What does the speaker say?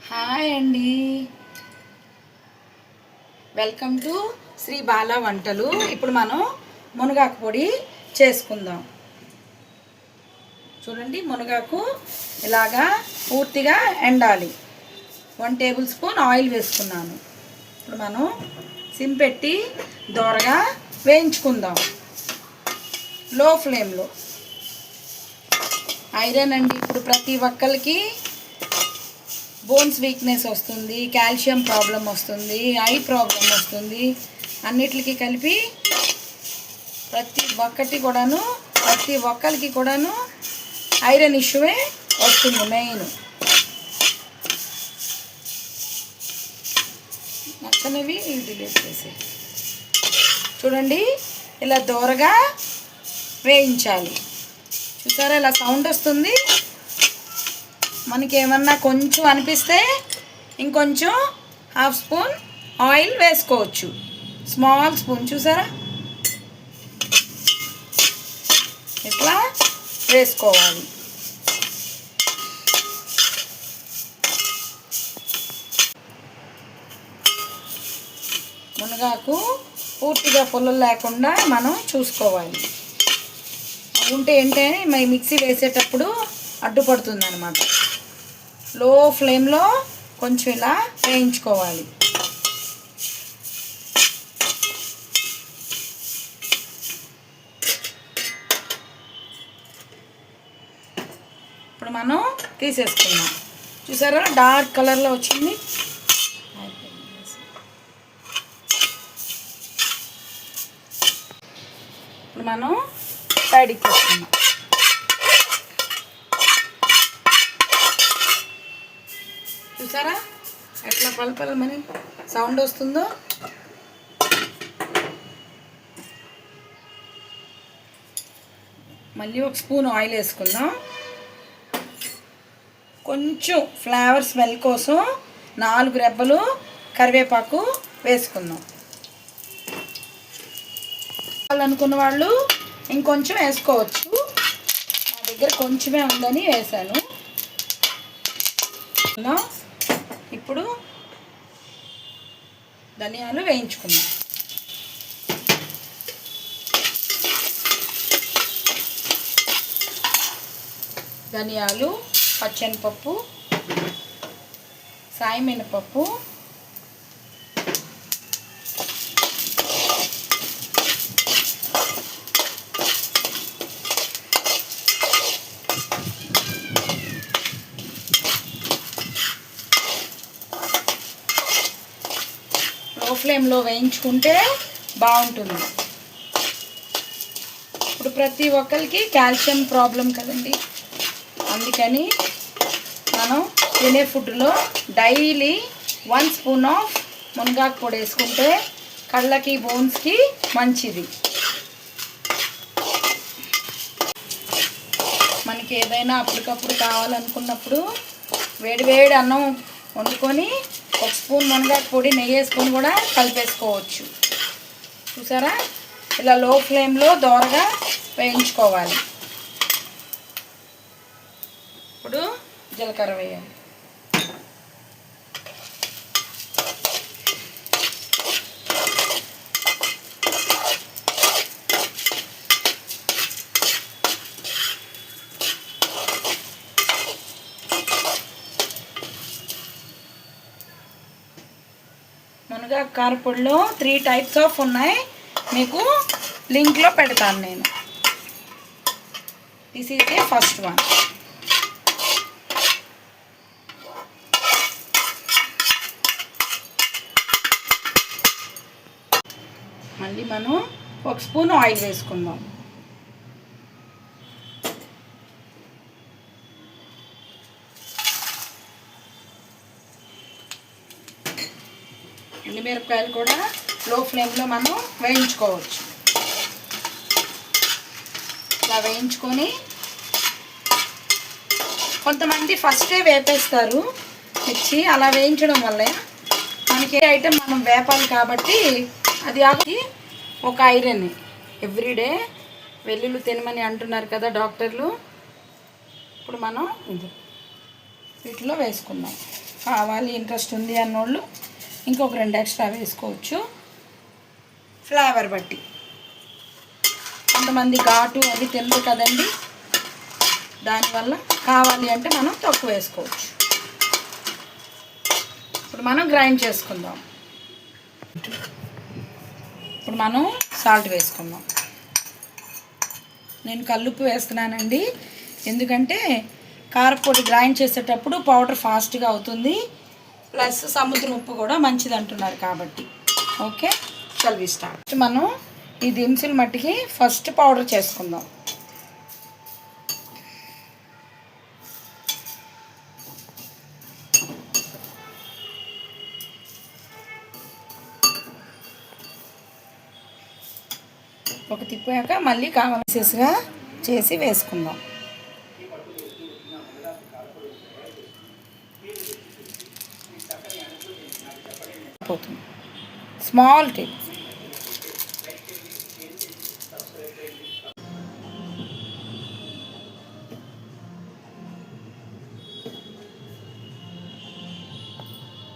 Hi అండి, welcome to Shri Bala వంటలు. ఇప్పుడు మనం మునగాకు పొడి చేసుకుందాం. చూడండి, మునగాకు ఇలాగా పూర్తిగా ఎండాలి. 1 టేబుల్ స్పూన్ ఆయిల్ వేసుకున్నాను. ఇప్పుడు మనం సిమ్ పెట్టి దోరగా వేయించుకుందాం లో ఫ్లేమ్లో. ఐరన్ అండి, ఇప్పుడు ప్రతి ఒక్కరికి బోన్స్ వీక్నెస్ వస్తుంది, కాల్షియం ప్రాబ్లం వస్తుంది, ఐ ప్రాబ్లం వస్తుంది. అన్నిటికి కలిపి ప్రతి ఒక్కరికి కూడాను ఐరన్ ఇష్యూవే వస్తుంది మెయిన్. నచ్చనివి డిలీట్ చేసి చూడండి, ఇలా దోరగా వేయించాలి. చూసారా, ఇలా సౌండ్ వస్తుంది. మనకి ఏమన్నా కొంచెం అనిపిస్తే ఇంకొంచెం 1/2 స్పూన్ ఆయిల్ వేసుకోవచ్చు. స్మాల్ స్పూన్ చూసారా, ఇట్లా వేసుకోవాలి. మునగాకు పూర్తిగా పుల్లలు లేకుండా మనం చూసుకోవాలి. ఉంటే ఏంటంటే మిక్సీ వేసేటప్పుడు అడ్డుపడుతుంది అన్నమాట. లో ఫ్లేమ్లో కొంచెం ఇలా వేయించుకోవాలి. ఇప్పుడు మనం తీసేసుకుందాం. చూసారా, డార్క్ కలర్లో వచ్చింది. ఇప్పుడు మనం సైడ్కి తీసుకుందాం. చూసారా ఎట్లా పలపలమని సౌండ్ వస్తుందో. మళ్ళీ 1 స్పూన్ ఆయిల్ వేసుకుందాం. కొంచెం ఫ్లేవర్ స్మెల్ కోసం 4 రెబ్బలు కరివేపాకు వేసుకుందాం. అనుకున్న వాళ్ళు ఇంకొంచెం వేసుకోవచ్చు. నా దగ్గర కొంచెమే ఉందని వేసాను. ఇప్పుడు ధనియాలు వేయించుకుందాం. ధనియాలు, పచ్చెనపప్పు, సాయి మినపప్పు, లో ఫ్లేమ్లో వేయించుకుంటే బాగుంటుంది. ఇప్పుడు ప్రతి ఒక్కరికి కాల్షియం ప్రాబ్లం కదండి, అందుకని మనం తినే ఫుడ్లో డైలీ 1 స్పూన్ ఆఫ్ మునగాకు పొడి వేసుకుంటే కళ్ళకి, బోన్స్కి మంచిది. మనకి ఏదైనా అప్పటికప్పుడు కావాలనుకున్నప్పుడు వేడి అన్నం వండుకొని 1 స్పూన్ మునగాకు పొడి నెయ్యి వేసుకొని కూడా కలిపేసుకోవచ్చు. చూసారా, ఇలా లో ఫ్లేమ్లో దోరగా వేయించుకోవాలి. ఇప్పుడు జీలకర్ర వేయాలి. మునగాకు కారపొడిలో 3 టైప్స్ ఆఫ్ ఉన్నాయి, మీకు లింక్లో పెడతాను నేను. This is the first one. మళ్ళీ మనం 1 స్పూన్ ఆయిల్ వేసుకుందాం. ఎండుమిరపకాయలు కూడా లో ఫ్లేమ్లో మనం వేయించుకోవచ్చు. ఇలా వేయించుకొని కొంతమంది ఫస్టే వేపేస్తారు మిర్చి. అలా వేయించడం వల్ల మనకి ఐటెం మనం వేపాలి కాబట్టి అది ఒక ఐరన్. ఎవ్రీడే వెల్లుల్లి తినమని అంటున్నారు కదా డాక్టర్లు. ఇప్పుడు మనం ఇది వీటిలో వేసుకుందాం. కావాలి ఇంట్రెస్ట్ ఉంది అన్నోళ్ళు ఇంకొక 2 ఎక్స్ట్రా వేసుకోవచ్చు, ఫ్లేవర్ బట్టి. కొంతమంది ఘాటు అది తినరు కదండి, దానివల్ల కావాలి అంటే మనం తక్కువ వేసుకోవచ్చు. ఇప్పుడు మనం గ్రైండ్ చేసుకుందాం. ఇప్పుడు మనం సాల్ట్ వేసుకుందాం. నేను కల్లుప్పు వేస్తున్నానండి, ఎందుకంటే కారపొడి గ్రైండ్ చేసేటప్పుడు పౌడర్ ఫాస్ట్గా అవుతుంది, ప్లస్ సముద్రం ఉప్పు కూడా మంచిది అంటున్నారు కాబట్టి. Okay, shall we start. మనం ఈ దినుసుల మట్టికి ఫస్ట్ పౌడర్ చేసుకుందాం. ఒక తిప్పాక మళ్ళీ కావాల్సిగా చేసి వేసుకుందాం. పోతుంది స్మాల్ టిప్.